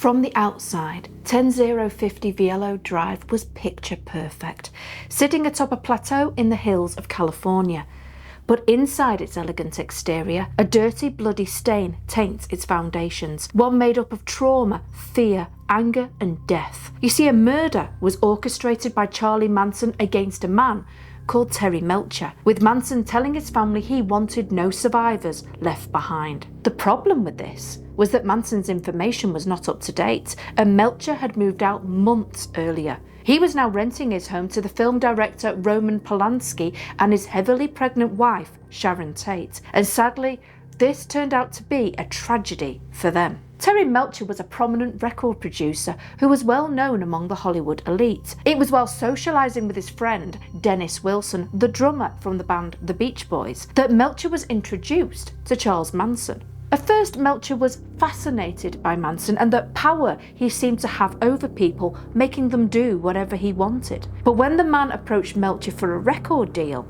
From the outside, 10050 Cielo Drive was picture perfect, sitting atop a plateau in the hills of California. But inside its elegant exterior, a dirty, bloody stain taints its foundations, one made up of trauma, fear, anger and death. You see, a murder was orchestrated by Charlie Manson against a man called Terry Melcher, with Manson telling his family he wanted no survivors left behind. The problem with this was that Manson's information was not up to date, and Melcher had moved out months earlier. He was now renting his home to the film director Roman Polanski and his heavily pregnant wife, Sharon Tate, and sadly, this turned out to be a tragedy for them. Terry Melcher was a prominent record producer who was well known among the Hollywood elite. It was while socialising with his friend, Dennis Wilson, the drummer from the band The Beach Boys, that Melcher was introduced to Charles Manson. At first, Melcher was fascinated by Manson and the power he seemed to have over people, making them do whatever he wanted. But when the man approached Melcher for a record deal,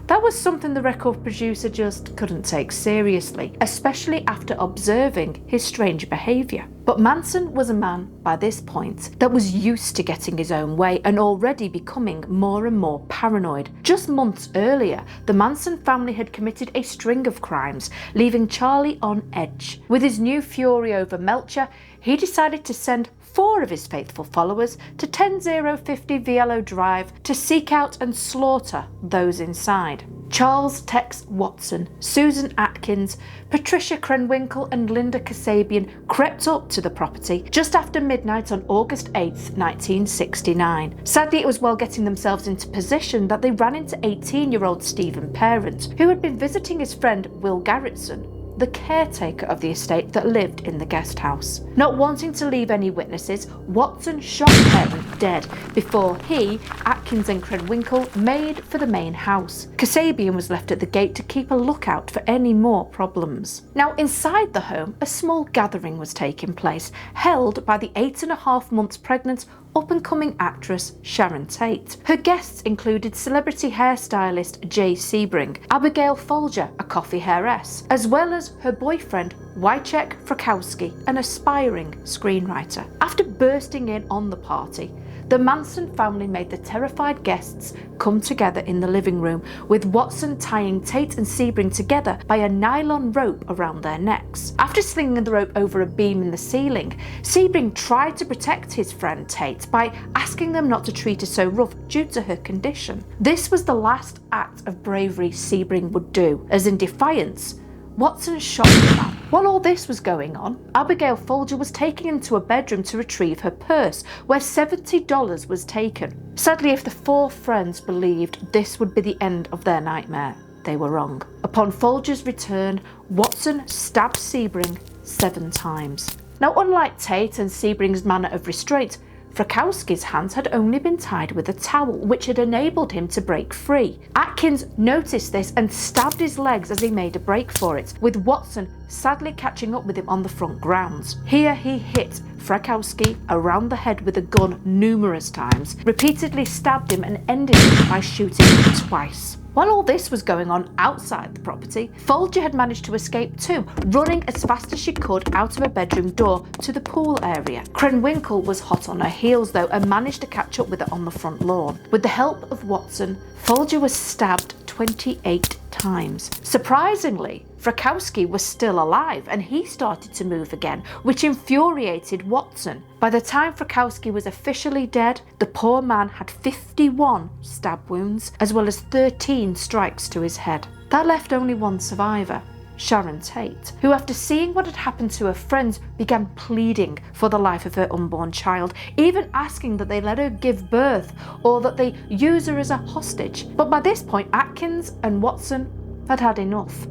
that was something the record producer just couldn't take seriously, especially after observing his strange behaviour. But Manson was a man, by this point, that was used to getting his own way and already becoming more and more paranoid. Just months earlier, the Manson family had committed a string of crimes, leaving Charlie on edge. With his new fury over Melcher, he decided to send 4 of his faithful followers to 10050 Cielo Drive to seek out and slaughter those inside. Charles Tex Watson, Susan Atkins, Patricia Krenwinkel and Linda Kasabian crept up to the property just after midnight on August 8th, 1969. Sadly, it was while getting themselves into position that they ran into 18-year-old Stephen Parent, who had been visiting his friend Will Garretson, the caretaker of the estate that lived in the guest house. Not wanting to leave any witnesses, Watson shot Parent dead before he, Atkins and Krenwinkel made for the main house. Kasabian was left at the gate to keep a lookout for any more problems. Now, inside the home, a small gathering was taking place, held by the 8.5 months pregnant up-and-coming actress Sharon Tate. Her guests included celebrity hairstylist Jay Sebring, Abigail Folger, a coffee heiress, as well as her boyfriend Wojciech Frykowski, an aspiring screenwriter. After bursting in on the party, the Manson family made the terrified guests come together in the living room, with Watson tying Tate and Sebring together by a nylon rope around their necks. After slinging the rope over a beam in the ceiling, Sebring tried to protect his friend Tate by asking them not to treat her so rough due to her condition. This was the last act of bravery Sebring would do, as in defiance, Watson shot the man. While all this was going on, Abigail Folger was taken into a bedroom to retrieve her purse, where $70 was taken. Sadly, if the 4 friends believed this would be the end of their nightmare, they were wrong. Upon Folger's return, Watson stabbed Sebring 7 times. Now, unlike Tate and Sebring's manner of restraint, Frykowski's hands had only been tied with a towel, which had enabled him to break free. Atkins noticed this and stabbed his legs as he made a break for it, with Watson sadly catching up with him on the front grounds. Here he hit Frykowski around the head with a gun numerous times, repeatedly stabbed him and ended it by shooting him twice. While all this was going on outside the property, Folger had managed to escape too, running as fast as she could out of her bedroom door to the pool area. Krenwinkel was hot on her heels though and managed to catch up with her on the front lawn. With the help of Watson, Folger was stabbed 28 times. Surprisingly, Frykowski was still alive and he started to move again, which infuriated Watson. By the time Frykowski was officially dead, the poor man had 51 stab wounds, as well as 13 strikes to his head. That left only one survivor, Sharon Tate, who after seeing what had happened to her friends began pleading for the life of her unborn child, even asking that they let her give birth or that they use her as a hostage. But by this point, Atkins and Watson had had enough.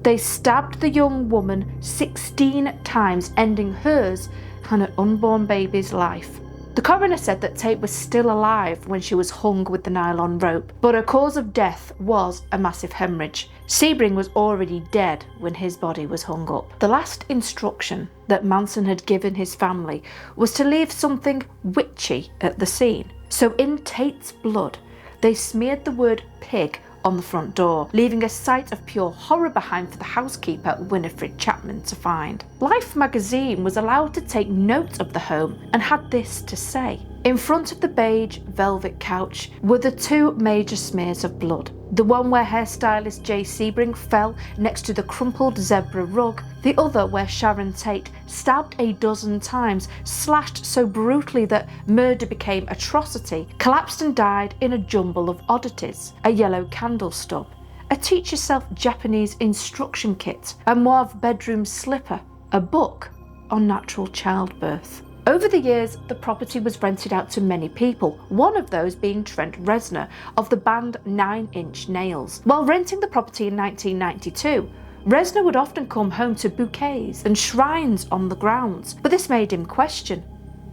They stabbed the young woman 16 times, ending hers and her unborn baby's life. The coroner said that Tate was still alive when she was hung with the nylon rope, but her cause of death was a massive hemorrhage. Sebring was already dead when his body was hung up. The last instruction that Manson had given his family was to leave something witchy at the scene. So in Tate's blood, they smeared the word pig on the front door, leaving a sight of pure horror behind for the housekeeper, Winifred Chapman, to find. Life magazine was allowed to take note of the home and had this to say. In front of the beige velvet couch were the two major smears of blood. The one where hairstylist Jay Sebring fell next to the crumpled zebra rug, the other where Sharon Tate, stabbed a dozen times, slashed so brutally that murder became atrocity, collapsed and died in a jumble of oddities: a yellow candle stub, a teach-yourself Japanese instruction kit, a mauve bedroom slipper, a book on natural childbirth. Over the years, the property was rented out to many people, one of those being Trent Reznor of the band 9 Inch Nails. While renting the property in 1992, Reznor would often come home to bouquets and shrines on the grounds, but this made him question,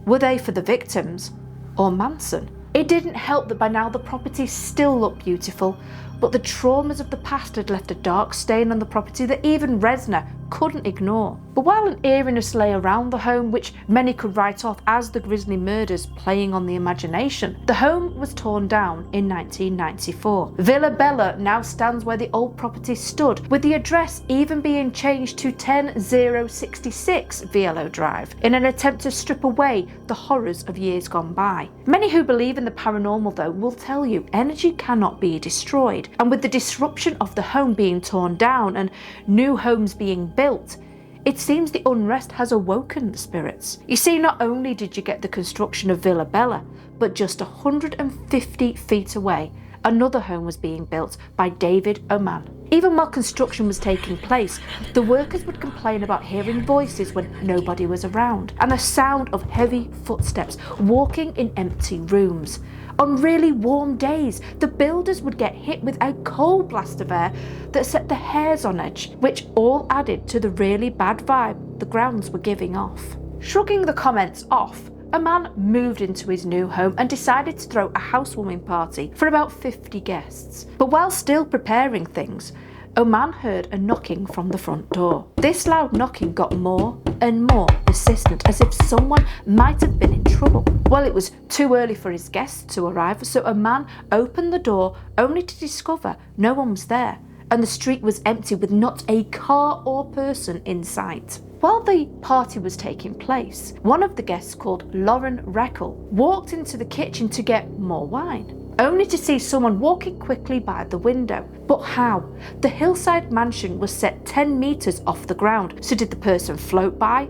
were they for the victims or Manson? It didn't help that by now the property still looked beautiful, but the traumas of the past had left a dark stain on the property that even Reznor couldn't ignore. But while an eeriness lay around the home, which many could write off as the grisly murders playing on the imagination, the home was torn down in 1994. Villa Bella now stands where the old property stood, with the address even being changed to 10066 Cielo Drive, in an attempt to strip away the horrors of years gone by. Many who believe in the paranormal, though, will tell you energy cannot be destroyed, and with the disruption of the home being torn down and new homes being built, it seems the unrest has awoken the spirits. You see, not only did you get the construction of Villa Bella, but just 150 feet away, another home was being built by David Oman. Even while construction was taking place, the workers would complain about hearing voices when nobody was around, and the sound of heavy footsteps walking in empty rooms. On really warm days, the builders would get hit with a cold blast of air that set the hairs on edge, which all added to the really bad vibe the grounds were giving off. Shrugging the comments off, a man moved into his new home and decided to throw a housewarming party for about 50 guests. But while still preparing things, Oman heard a knocking from the front door. This loud knocking got more and more persistent, as if someone might have been in trouble. Well, it was too early for his guests to arrive, so Oman opened the door only to discover no one was there, and the street was empty with not a car or person in sight. While the party was taking place, one of the guests, called Lauren Reckel, walked into the kitchen to get more wine, only to see someone walking quickly by the window. But how? The hillside mansion was set 10 meters off the ground, so did the person float by?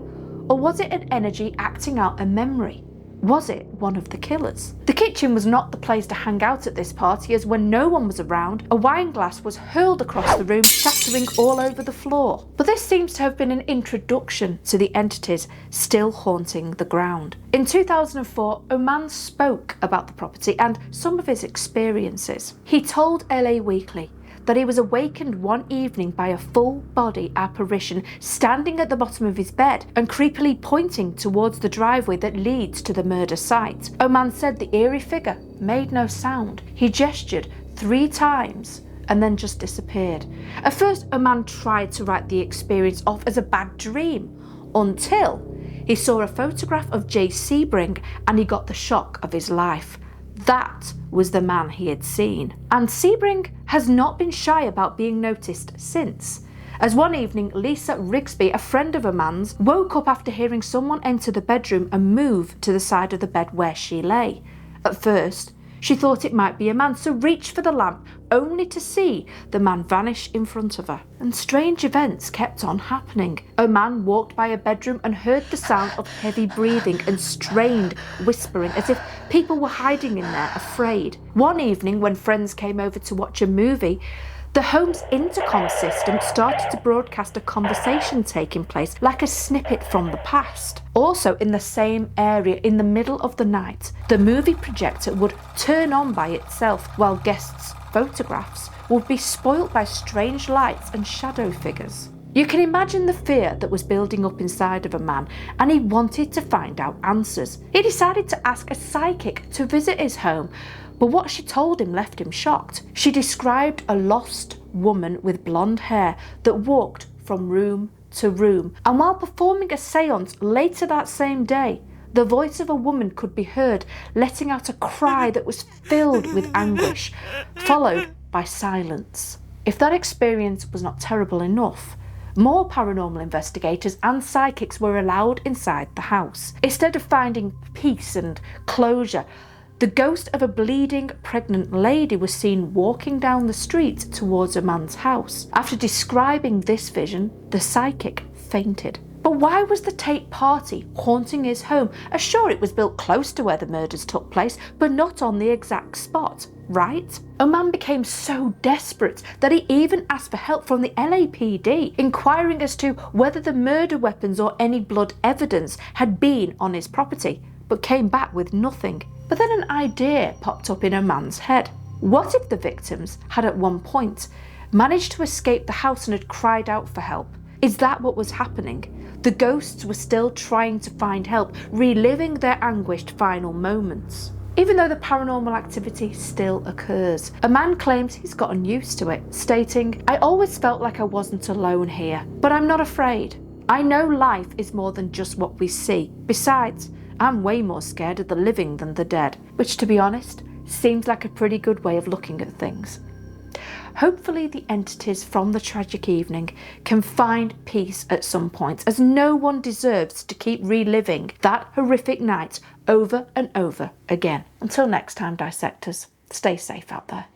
Or was it an energy acting out a memory? Was it one of the killers? The kitchen was not the place to hang out at this party, as when no one was around, a wine glass was hurled across the room, shattering all over the floor. But this seems to have been an introduction to the entities still haunting the ground. In 2004, Oman spoke about the property and some of his experiences. He told LA Weekly that he was awakened one evening by a full-body apparition standing at the bottom of his bed and creepily pointing towards the driveway that leads to the murder site. Oman said the eerie figure made no sound. He gestured 3 times and then just disappeared. At first, Oman tried to write the experience off as a bad dream, until he saw a photograph of Jay Sebring and he got the shock of his life. That was the man he had seen. And Sebring has not been shy about being noticed since, as one evening Lisa Rigsby, a friend of Oman's, woke up after hearing someone enter the bedroom and move to the side of the bed where she lay. At first, she thought it might be a man, so reached for the lamp, only to see the man vanish in front of her. And strange events kept on happening. Oman walked by a bedroom and heard the sound of heavy breathing and strained whispering, as if people were hiding in there, afraid. One evening, when friends came over to watch a movie, the home's intercom system started to broadcast a conversation taking place, like a snippet from the past. Also, in the same area, in the middle of the night, the movie projector would turn on by itself, while guests' photographs would be spoilt by strange lights and shadow figures. You can imagine the fear that was building up inside of a man, and he wanted to find out answers. He decided to ask a psychic to visit his home, but what she told him left him shocked. She described a lost woman with blonde hair that walked from room to room, and while performing a séance later that same day, the voice of a woman could be heard letting out a cry that was filled with anguish, followed by silence. If that experience was not terrible enough, more paranormal investigators and psychics were allowed inside the house. Instead of finding peace and closure, the ghost of a bleeding pregnant lady was seen walking down the street towards a man's house. After describing this vision, the psychic fainted. But why was the Tate party haunting his home? Sure, it was built close to where the murders took place, but not on the exact spot, right? A man became so desperate that he even asked for help from the LAPD, inquiring as to whether the murder weapons or any blood evidence had been on his property, but came back with nothing. But then an idea popped up in a man's head. What if the victims had at one point managed to escape the house and had cried out for help? Is that what was happening? The ghosts were still trying to find help, reliving their anguished final moments. Even though the paranormal activity still occurs, a man claims he's gotten used to it, stating, "I always felt like I wasn't alone here, but I'm not afraid. I know life is more than just what we see. Besides, I'm way more scared of the living than the dead," which, to be honest, seems like a pretty good way of looking at things. Hopefully the entities from the tragic evening can find peace at some point, as no one deserves to keep reliving that horrific night over and over again. Until next time, dissectors, stay safe out there.